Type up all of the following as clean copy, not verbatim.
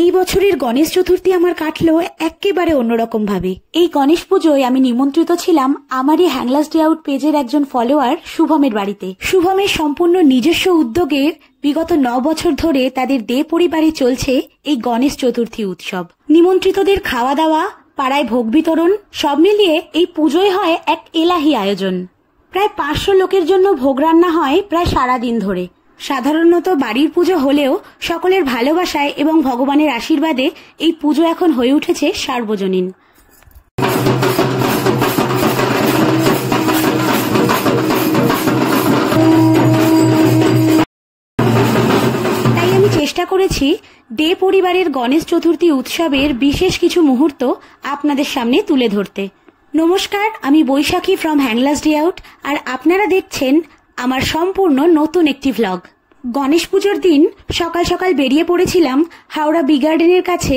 এই বছরের গণেশ চতুর্থী আমার কাটলো একেবারে অন্যরকম ভাবে। এই গণেশ পুজোয় আমি নিমন্ত্রিত ছিলাম আমারই হ্যাংলাস ডে আউট পেজের একজন ফলোয়ার শুভমের বাড়িতে। শুভমের সম্পূর্ণ নিজস্ব উদ্যোগের বিগত 9 বছর ধরে তাদের দে পরিবারে চলছে এই গণেশ চতুর্থী উৎসব। নিমন্ত্রিতদের খাওয়া দাওয়া, পাড়ায় ভোগ বিতরণ সব মিলিয়ে এই পুজোয় হয় এক এলাহি আয়োজন। প্রায় 500 লোকের জন্য ভোগ রান্না হয় প্রায় সারাদিন ধরে। সাধারণত বাড়ির পুজো হলেও সকলের ভালোবাসায় এবং ভগবানের আশীর্বাদে এই পুজো এখন হয়ে উঠেছে সার্বজনীন। তাই আমি চেষ্টা করেছি দে পরিবারের গণেশ চতুর্থী উৎসবের বিশেষ কিছু মুহূর্ত আপনাদের সামনে তুলে ধরতে। নমস্কার, আমি বৈশাখী ফ্রম হ্যাংলাস ডে আউট, আর আপনারা দেখছেন আমার সম্পূর্ণ নতুন একটি ভ্লগ। গণেশ পুজোর দিন সকাল সকাল বেরিয়ে পড়েছিলাম হাওড়া বি গার্ডেনের কাছে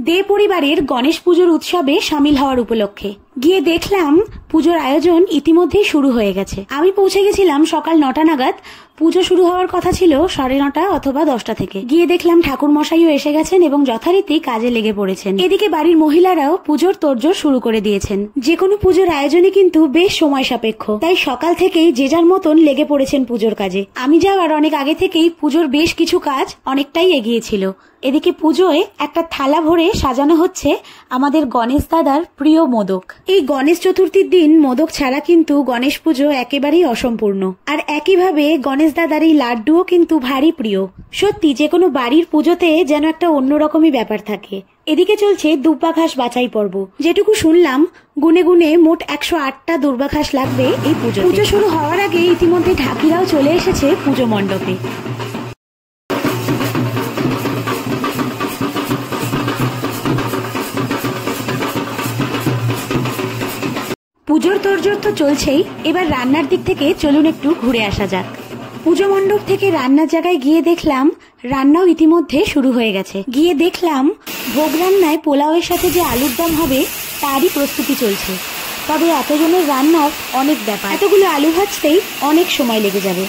দে পরিবারের গণেশ পুজোর উৎসবে সামিল হওয়ার উপলক্ষে। গিয়ে দেখলাম পুজোর আয়োজন ইতিমধ্যেই শুরু হয়ে গেছে। আমি পৌঁছে গেছিলাম সকাল 9টা নাগাদ। পুজো শুরু হওয়ার কথা ছিল 9:30 অথবা 10টা থেকে। গিয়ে দেখলাম ঠাকুর মশাইও এসে গেছেন এবং যথারীতি কাজে লেগে পড়েছেন। এদিকে বাড়ির মহিলারাও পুজোর তোড়জোড় শুরু করে দিয়েছেন। যে কোনো পুজোর আয়োজনে কিন্তু বেশ সময় সাপেক্ষ, তাই সকাল থেকেই যে যার মতন লেগে পড়েছেন পুজোর কাজে। আমি যাওয়ার অনেক আগে থেকেই পুজোর বেশ কিছু কাজ অনেকটাই এগিয়েছিল। এদিকে পুজোয় একটা থালা ভরে সাজানো হচ্ছে আমাদের গণেশ দাদার প্রিয় মোদক। এই গণেশ চতুর্থীর দিন মোদক ছাড়া কিন্তু গণেশ পুজো একেবারেই অসম্পূর্ণ। আর একইভাবে গণেশ দাদার এই লাড্ডুও কিন্তু ভারী প্রিয়। সত্যি যে কোনো বাড়ির পুজোতে যেন একটা অন্যরকমই ব্যাপার থাকে। এদিকে চলছে দুর্বাঘাস বাছাই পর্ব। যেটুকু শুনলাম গুনে গুনে মোট 108টা দুর্বাঘাস লাগবে এই পুজো। পুজো শুরু হওয়ার আগে ইতিমধ্যে ঢাকিরাও চলে এসেছে পুজো মণ্ডপে। পুজোর তোড়জোড় তো চলছেই, এবার রান্নার দিক থেকে চলুন একটু ঘুরে আসা যাক। পুজো মণ্ডপ থেকে রান্নার জায়গায় গিয়ে দেখলাম রান্নাও ইতিমধ্যে শুরু হয়ে গেছে। গিয়ে দেখলাম ভোগ রান্নায় পোলাওয়ের সাথে যে আলুর দম হবে তারই প্রস্তুতি চলছে। তবে এতজনের রান্নার অনেক ব্যাপার, এতগুলো আলু ভাজতেই অনেক সময় লেগে যাবে।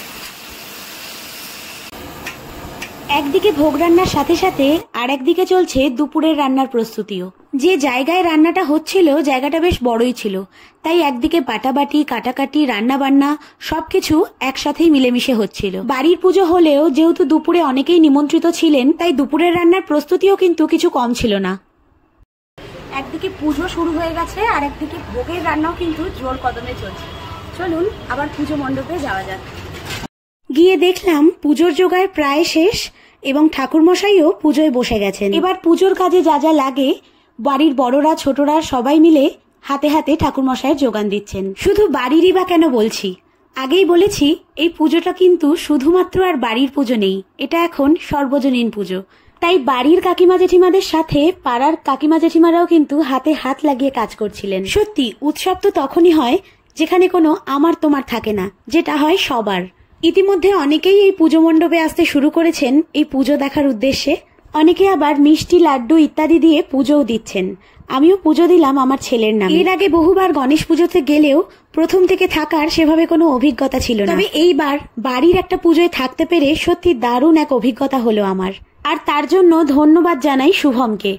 একদিকে ভোগ রান্নার সাথে সাথে আর একদিকে চলছে দুপুরের রান্নার প্রস্তুতিও। যে জায়গায় রান্নাটা হচ্ছিল জায়গাটা বেশ বড়ই ছিল, তাই একদিকে বাটাবাটি, কাটাকাটি, রান্না বান্না সবকিছু একসাথেই মিলেমিশে হচ্ছিল। বাড়ির পুজো হলেও যেহেতু দুপুরে অনেকেই নিমন্ত্রিত ছিলেন, তাই দুপুরের রান্নার প্রস্তুতিও কিন্তু কিছু কম ছিল না। একদিকে পুজো শুরু হয়ে গেছে আর একদিকে ভোগের রান্নাও কিন্তু জোর কদমে চলছে। চলুন আবার পুজো মণ্ডপে যাওয়া যাক। গিয়ে দেখলাম পুজোর জোগাড় প্রায় শেষ এবং ঠাকুরমশাইও পুজোয় বসে গেছেন। এবার পুজোর কাজে যা যা লাগে বাড়ির বড়রা ছোটরা সবাই মিলে হাতে হাতে ঠাকুরমশাইয়ের যোগান দিচ্ছেন। শুধু বাড়িরই বা কেন বলছি, আগেই বলেছি এই পুজোটা কিন্তু শুধুমাত্র আর বাড়ির পুজো নেই, এটা এখন সর্বজনীন পুজো। তাই বাড়ির কাকিমা জেঠিমাদের সাথে পাড়ার কাকিমা জেঠিমারাও কিন্তু হাতে হাত লাগিয়ে কাজ করছিলেন। সত্যি উৎসব তো তখনই হয় যেখানে কোনো আমার তোমার থাকে না, যেটা হয় সবার। ইতিমধ্যে অনেকেই এই পুজো মণ্ডপে আসতে শুরু করেছেন এই পুজো দেখার উদ্দেশ্যে। অনেকে আবার মিষ্টি, লাড্ডু ইত্যাদি দিয়ে পুজোও দিচ্ছেন। আমিও পুজো দিলাম আমার ছেলের নামে। এর আগে বহুবার গণেশ পুজোতে গেলেও প্রথম থেকে থাকার সেভাবে কোনো অভিজ্ঞতা ছিল না, তবে এইবার বাড়ির একটা পুজোয় থাকতে পেরে সত্যি দারুণ এক অভিজ্ঞতা হলো আমার। আর তার জন্য ধন্যবাদ জানাই শুভমকে।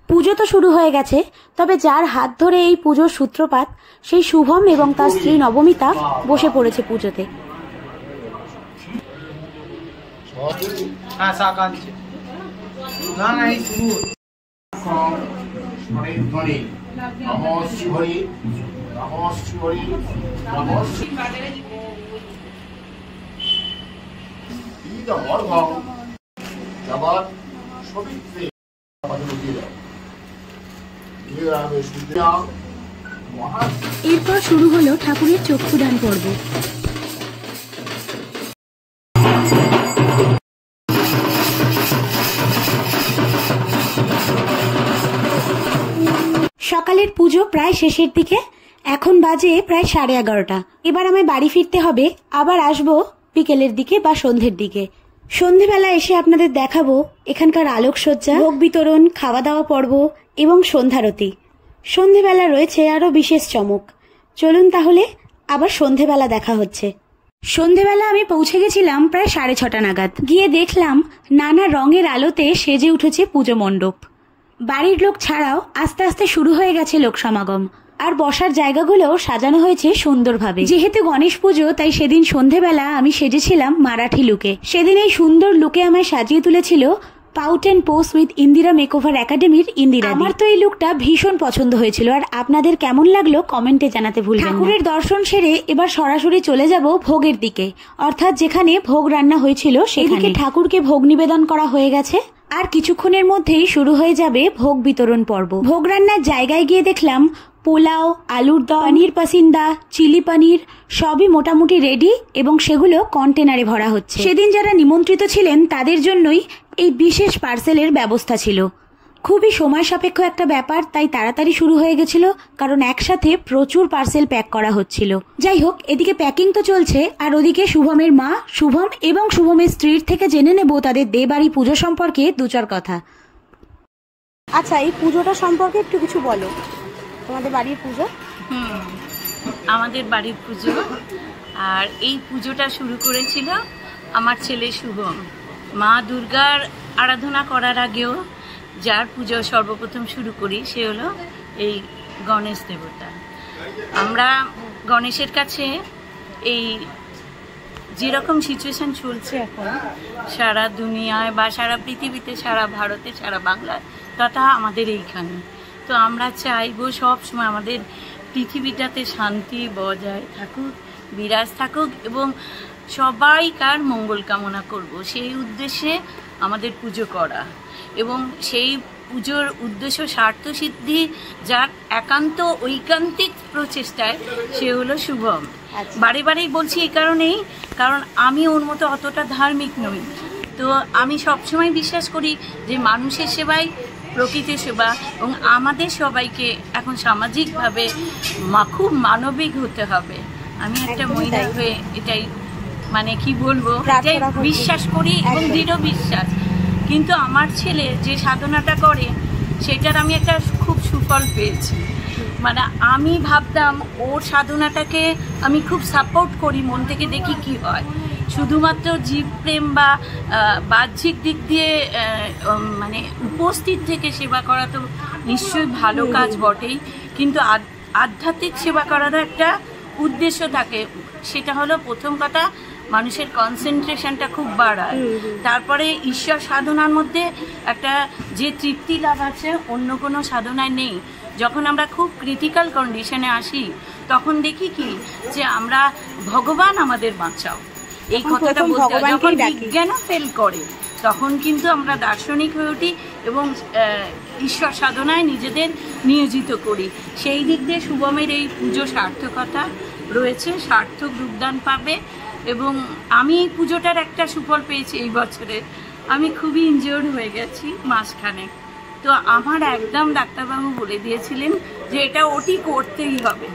পুজো তো শুরু হয়ে গেছে, তবে যার হাত ধরে এই পুজোর সূত্রপাত সেই শুভম এবং তার স্ত্রী নবমিতা বসে পড়েছে পুজোতে। এরপর শুরু হলো ঠাকুরের চক্ষুদান পর্ব। সকালের পুজো প্রায় শেষের দিকে, এখন বাজে প্রায় 11:30। এবার আমায় বাড়ি ফিরতে হবে, আবার আসবো বিকেলের দিকে বা সন্ধ্যের দিকে। সন্ধ্যেবেলা এসে আপনাদের দেখাবো এখানকার আলোকসজ্জা, ভোগ বিতরণ, খাওয়া দাওয়া পর্ব এবং সন্ধ্যারতি। সন্ধ্যেবেলা রয়েছে আরো বিশেষ চমক। চলুন তাহলে আবার সন্ধ্যেবেলা দেখা হচ্ছে। সন্ধেবেলা আমি পৌঁছে গেছিলাম প্রায় 6:30 নাগাদ। গিয়ে দেখলাম নানা রঙের আলোতে সেজে উঠেছে পুজো মণ্ডপ। বাড়ির লোক ছাড়াও আস্তে আস্তে শুরু হয়ে গেছে লোক সমাগম। আর বসার জায়গাগুলো সাজানো হয়েছে সুন্দরভাবে। যেহেতু গণেশ পুজো, তাই সেদিন সন্ধেবেলা আমি সেজেছিলাম মারাঠি লুকে। সেদিন এই সুন্দর লুকে আমায় সাজিয়ে তুলেছিল pout and post with Indira makeover একাডেমির ইন্দিরা। আমার তো এই লুকটা ভীষণ পছন্দ হয়েছিল। আর আপনাদের কেমন লাগলো কমেন্টে জানাতে ভুলবেন না। ঠাকুরের দর্শন সেরে এবার সরাসরি চলে যাব ভোগের দিকে, অর্থাৎ যেখানে ভোগ রান্না হয়েছিল সেদিকে। ঠাকুরকে ভোগ নিবেদন করা হয়ে গেছে, আর কিছুক্ষণের মধ্যেই শুরু হয়ে যাবে ভোগ বিতরণ পর্ব। ভোগ রান্নার জায়গায় গিয়ে দেখলাম পোলাও, আলুর দম, পনির পাসিন্দা, চিলি পনির সবই মোটামুটি রেডি এবং সেগুলো কন্টেনারে ভরা হচ্ছে। সেদিন যারা নিমন্ত্রিত ছিলেন তাদের জন্যই এই বিশেষ পার্সেলের ব্যবস্থা ছিল। খুবই সময় সাপেক্ষ একটা ব্যাপার, তাই তাড়াতাড়ি শুরু হয়ে গেছিল, কারণ একসাথে প্রচুর পার্সেল প্যাক করা হচ্ছিল। যাই হোক, এদিকে প্যাকিং তো চলছে, আর ওদিকে শুভমের মা, শুভম এবং শুভমের স্ত্রীর থেকে জেনে নেব তাদের দেবাড়ি পুজো সম্পর্কে 2-4 কথা। আচ্ছা, এই পুজোটা সম্পর্কে একটু কিছু বলো। তোমাদের বাড়ির পুজো? আমাদের বাড়ির পুজো, আর এই পুজোটা শুরু করেছিল আমার ছেলে শুভম। মা দুর্গার আরাধনা করার আগেও যার পুজো সর্বপ্রথম শুরু করি সে হলো এই গণেশ দেবতা। আমরা গণেশের কাছে এই যেরকম সিচুয়েশন চলছে এখন সারা দুনিয়ায় বা সারা পৃথিবীতে, সারা ভারতে, সারা বাংলায়, তথা আমাদের এইখানে, তো আমরা চাইবো সবসময় আমাদের পৃথিবীটাতে শান্তি বজায় থাকুক, বিরাজ থাকুক এবং সবাইকার মঙ্গল কামনা করব। সেই উদ্দেশ্যে আমাদের পুজো করা এবং সেই পুজোর উদ্দেশ্য স্বার্থ সিদ্ধি যার একান্ত ঐকান্তিক প্রচেষ্টায় সে হলো শুভম। বারে বারেই বলছি এই কারণেই, কারণ আমি ওর মতো অতটা ধার্মিক নই। তো আমি সবসময় বিশ্বাস করি যে মানুষের সেবায় প্রকৃতির সেবা, এবং আমাদের সবাইকে এখন সামাজিকভাবে খুব মানবিক হতে হবে। আমি একটা মহিলা হয়ে এটাই মানে কি বলবো, এটাই বিশ্বাস করি এবং দৃঢ় বিশ্বাস। কিন্তু আমার ছেলে যে সাধনাটা করে সেটার আমি একটা খুব সুফল পেয়েছি। মানে আমি ভাবতাম ওর সাধনাটাকে আমি খুব সাপোর্ট করি, মন থেকে দেখি কি হয়। শুধুমাত্র জীব প্রেম বা বাহ্যিক দিক দিয়ে মানে উপস্থিত থেকে সেবা করা তো নিশ্চয়ই ভালো কাজ বটেই, কিন্তু আধ্যাত্মিক সেবা করারও একটা উদ্দেশ্য থাকে। সেটা হলো প্রথম কথা, মানুষের কনসেন্ট্রেশনটা খুব বাড়ায়। তারপরে ঈশ্বর সাধনার মধ্যে একটা যে তৃপ্তি লাভ আছে অন্য কোনো সাধনায় নেই। যখন আমরা খুব ক্রিটিক্যাল কন্ডিশনে আসি তখন দেখি কি যে আমরা ভগবান আমাদের বাঁচাও এই কথাটা বলতে, যখন বিজ্ঞানও ফেল করে তখন কিন্তু আমরা দার্শনিক হয়ে উঠি এবং ঈশ্বর সাধনায় নিজেদের নিয়োজিত করি। সেই দিক দিয়ে শুভমের এই পুজো সার্থকতা রয়েছে, সার্থক রূপদান পাবে। এবং আমি এই পুজোটার একটা সুফল পেয়েছি এই বছরে। আমি খুবই ইনজিওর্ড হয়ে গেছি মাসখানেক, তো আমার একদম ডাক্তারবাবু বলে দিয়েছিলেন যে এটা ওটি করতেই হবে।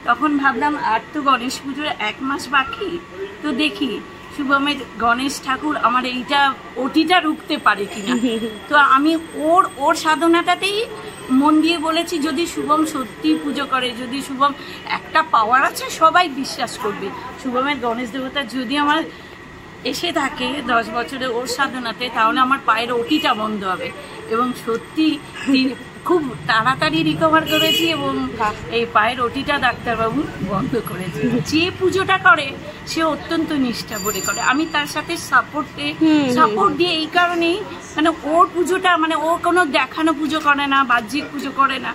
তখন ভাবলাম আর তো গণেশ পুজোর 1 মাস বাকি, তো দেখি শুভমের গণেশ ঠাকুর আমার এইটা ওটিটা রুখতে পারে কিনা। তো আমি ওর সাধনাটাতেই মন দিয়ে বলেছি, যদি শুভম সত্যি পুজো করে, যদি শুভম একটা পাওয়ার আছে সবাই বিশ্বাস করবে, শুভমের গণেশ দেবতা যদি আমার এসে থাকে 10 বছরে ওর সাধনাতে, তাহলে আমার পায়ের ওটিটা বন্ধ হবে। এবং সত্যি খুব তাড়াতাড়ি রিকভার করেছি এবং এই পায়ের ওটিটা ডাক্তারবাবু বন্ধ করেছে। যে পুজোটা করে সে অত্যন্ত নিষ্ঠা ভরে করে। আমি তার সাথে সাপোর্ট দিয়ে এই কারণেই, মানে ওর পুজোটা মানে ও কোনো দেখানো পুজো করে না, বাহ্যিক পুজো করে না।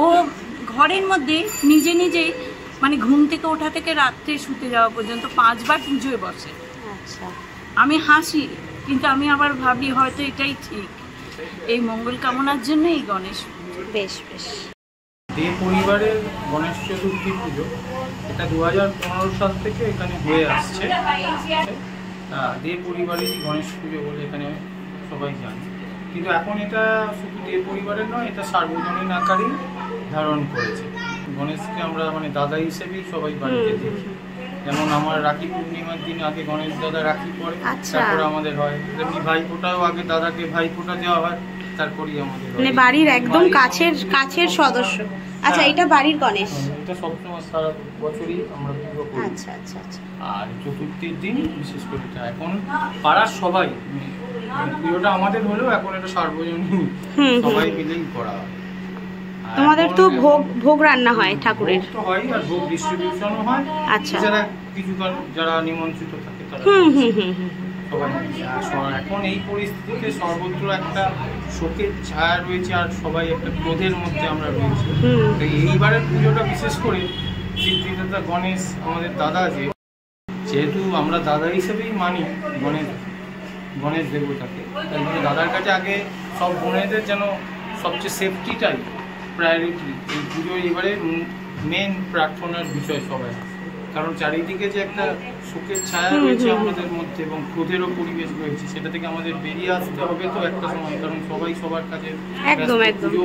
ও ঘরের মধ্যে নিজে নিজেই মানে ঘুম থেকে ওঠা থেকে রাত্রে শুতে যাওয়া পর্যন্ত 5 বার পুজোয় বসে। আচ্ছা, আমি হাসি, কিন্তু আমি আবার ভাবি হয়তো এটাই ঠিক। এই মঙ্গল কামনার জন্য এই গণেশ বেশ দে পরিবারের গণেশ চতুর্থী পুজো, এটা 2015 সাল থেকে এখানে হয়ে আসছে। দে পরিবারেরই গণেশ পুজো বলে এখানে সবাই জানে, কিন্তু এখন এটা শুধু দে পরিবারের নয়, এটা সার্বজনীন আকারেই ধারণ করেছে। গণেশকে আমরা মানে দাদা হিসেবেই সবাই বাড়িতে দেখি। যেমন আমার রাখি পূর্ণিমার দিন আগে গণেশ দাদা রাখি পরে, তারপরে আমাদের হয় তেমনি ভাইফোঁটাও আগে দাদাকে ভাইফোঁটা দেওয়া হয়, তারপরেই আমাদের মানে বাড়ির একদম কাছের সদস্য। আচ্ছা, এটা বাড়ির গণেশ। এটা সবসময় সারা বছরই আমরা পুজো করি। আচ্ছা আচ্ছা আচ্ছা। আর চতুর্থীর দিন বিশেষ করে এটা এখন পাড়ার সবাই, পুজোটা আমাদের হলেও এখন এটা সার্বজনীন, সবাই মিলেই করা হয়। তোমাদের তো ভোগ রান্না হয় ঠাকুরের? তো হয়, আর ভোগ ডিস্ট্রিবিউশনও হয়। আচ্ছা। যারা কিছু যারা নিমন্ত্রিত থাকে তারা সবাই। এখন এই পরিস্থিতিতে সর্বত্র একটা শোকের ছায়া রয়েছে, আর সবাই একটা ক্রোধের মধ্যে আমরা রয়েছি। তাই এইবারের পুজোটা বিশেষ করে সিদ্ধিদাতা গণেশ আমাদের দাদা, যেহেতু আমরা দাদা হিসেবেই মানি গণেশ দেবতাকে, তাই জন্য দাদার কাছে আগে সব বোনেদের যেন সবচেয়ে সেফটিটাই প্রায়োরিটি। এই পুজো এবারে মেন প্রার্থনার বিষয় সবাই, কারণ চারিদিকে যে একটা শোকের ছায়া রয়েছে আমাদের মধ্যে এবং ক্রোধেরও পরিবেশ রয়েছে, সেটা থেকে আমাদের বেরিয়ে আসতে হবে তো একটা সময়, কারণ সবাই সবার কাছে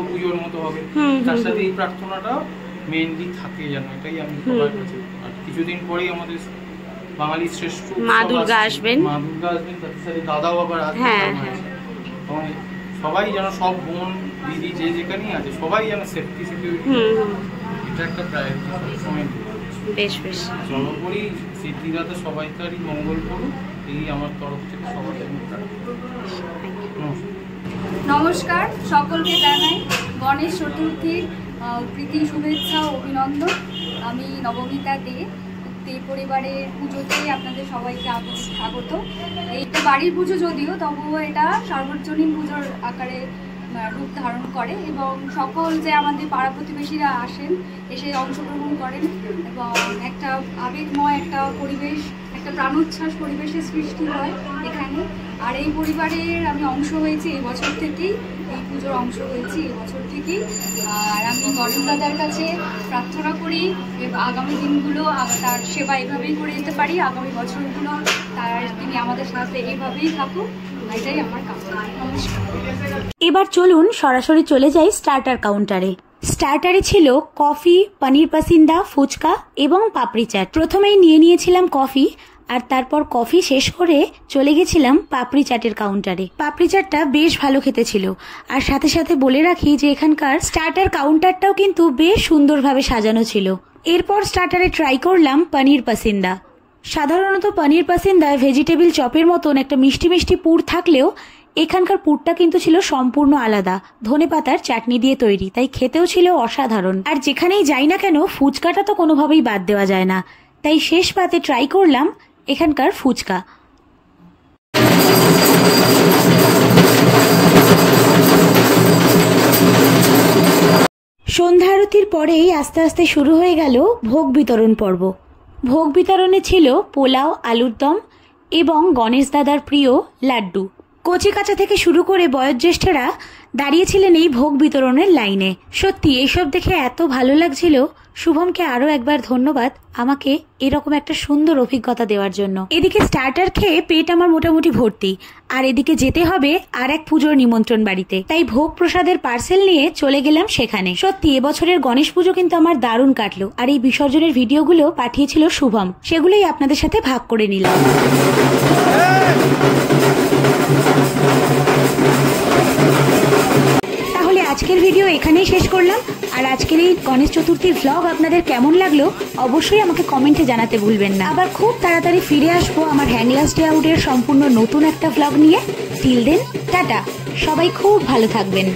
পুজোর মতো হবে। তার সাথে এই প্রার্থনাটাও মেইনলি থাকে যেন, এটাই আমি সবার কাছে। আর কিছুদিন পরেই আমাদের বাঙালির শ্রেষ্ঠ মা দুর্গা আসবেন, তার সাথে দাদাও আবার আসবেন। সবাই যেন, সব বোন দিদি যে যেখানেই আছে সবাই যেন সেফটি সিকিউরিটি, এটা একটা প্রায়োরিটি সবসময়। বেশ বেশ, সর্বোপরি সিদ্ধিদাতা সবাইকারই মঙ্গল করুক, এই আমার তরফ থেকে সবার জন্য প্রার্থনা। নমস্কার, সকলকে জানাই গণেশ চতুর্থীর প্রীতি শুভেচ্ছা ও অভিনন্দন। আমি নবমিতা দে পরিবারের পুজোতে আপনাদের সবাইকে স্বাগত। এইটা বাড়ির পুজো যদিও, তবুও এটা সার্বজনীন পুজোর আকারে রূপ ধারণ করে এবং সকল যে আমাদের পাড়া প্রতিবেশীরা আসেন, এসে অংশগ্রহণ করেন এবং একটা আবেগময় একটা পরিবেশ, একটা প্রাণোচ্ছ্বাস পরিবেশের সৃষ্টি হয় এখানে। আর এই পরিবারের আমি অংশ হয়েছি এই বছর থেকেই, এই পুজোর অংশ হয়েছি এই বছর থেকেই। আর আমি গণেশ দাদার কাছে প্রার্থনা করি আগামী দিনগুলো তার সেবা এভাবেই করে যেতে পারি, আগামী বছরগুলো তিনি আমাদের সাথে এইভাবেই থাকুক, এটাই আমার কামনা। নমস্কার। এবার চলুন সরাসরি চলে যাই স্টার্টার কাউন্টারে। স্টার্টারে ছিল কফি, পনির পাসিন্দা, ফুচকা এবং পাপড়ি চাট। প্রথমেই নিয়েছিলাম কফি, আর তারপর কফি শেষ করে চলে গেছিলাম পাপড়ি চাটের কাউন্টারে। পাপড়ি চাটটা বেশ ভালো খেতে ছিল। আর সাথে সাথে বলে রাখি যে এখানকার স্টার্টার কাউন্টারটাও কিন্তু বেশ সুন্দরভাবে সাজানো ছিল। এরপর স্টার্টারে ট্রাই করলাম পনির পাসিন্দা। সাধারণত পনির পাসিন্দায় ভেজিটেবিল চপের মতন একটা মিষ্টি মিষ্টি পুর থাকলেও এখানকার পুরটা কিন্তু ছিল সম্পূর্ণ আলাদা, ধনেপাতার চাটনি দিয়ে তৈরি, তাই খেতেও ছিল অসাধারণ। আর যেখানেই যাই না কেন ফুচকাটা তো কোনোভাবেই বাদ দেওয়া যায় না, তাই শেষ পাতে ট্রাই করলাম এখানকার ফুচকা। সন্ধ্যা আরতির পরেই আস্তে আস্তে শুরু হয়ে গেল ভোগ বিতরণ পর্ব। ভোগ বিতরণে ছিল পোলাও, আলুর দম এবং গণেশ দাদার প্রিয় লাড্ডু। কচি কাঁচা থেকে শুরু করে বয়োজ্যেষ্ঠরা দাঁড়িয়েছিলেন এই ভোগ বিতরণের লাইনে। সত্যি এইসব দেখে এত ভালো লাগছিল। শুভমকে আরো একবার ধন্যবাদ আমাকে এরকম একটা সুন্দর অভিজ্ঞতা দেওয়ার জন্য। এদিকে স্টার্টার খেয়ে পেট আমার মোটামুটি ভর্তি, আর এদিকে যেতে হবে আর এক পুজোর নিমন্ত্রণ বাড়িতে, তাই ভোগ প্রসাদের পার্সেল নিয়ে চলে গেলাম সেখানে। সত্যি এবছরের গণেশ পুজো কিন্তু আমার দারুণ কাটলো, আর এই বিসর্জনের ভিডিওগুলো পাঠিয়েছিল শুভম, সেগুলোই আপনাদের সাথে ভাগ করে নিলাম। তাহলে আজকের ভিডিও এখানেই শেষ করলাম। আর আজকের এই গণেশ চতুর্থীর ভ্লগ আপনাদের কেমন লাগলো অবশ্যই আমাকে কমেন্টে জানাতে ভুলবেন না। আবার খুব তাড়াতাড়ি ফিরে আসবো আমার হ্যাংলাস ডে আউটের সম্পূর্ণ নতুন একটা ভ্লগ নিয়ে। টিল দেন টাটা, সবাই খুব ভালো থাকবেন।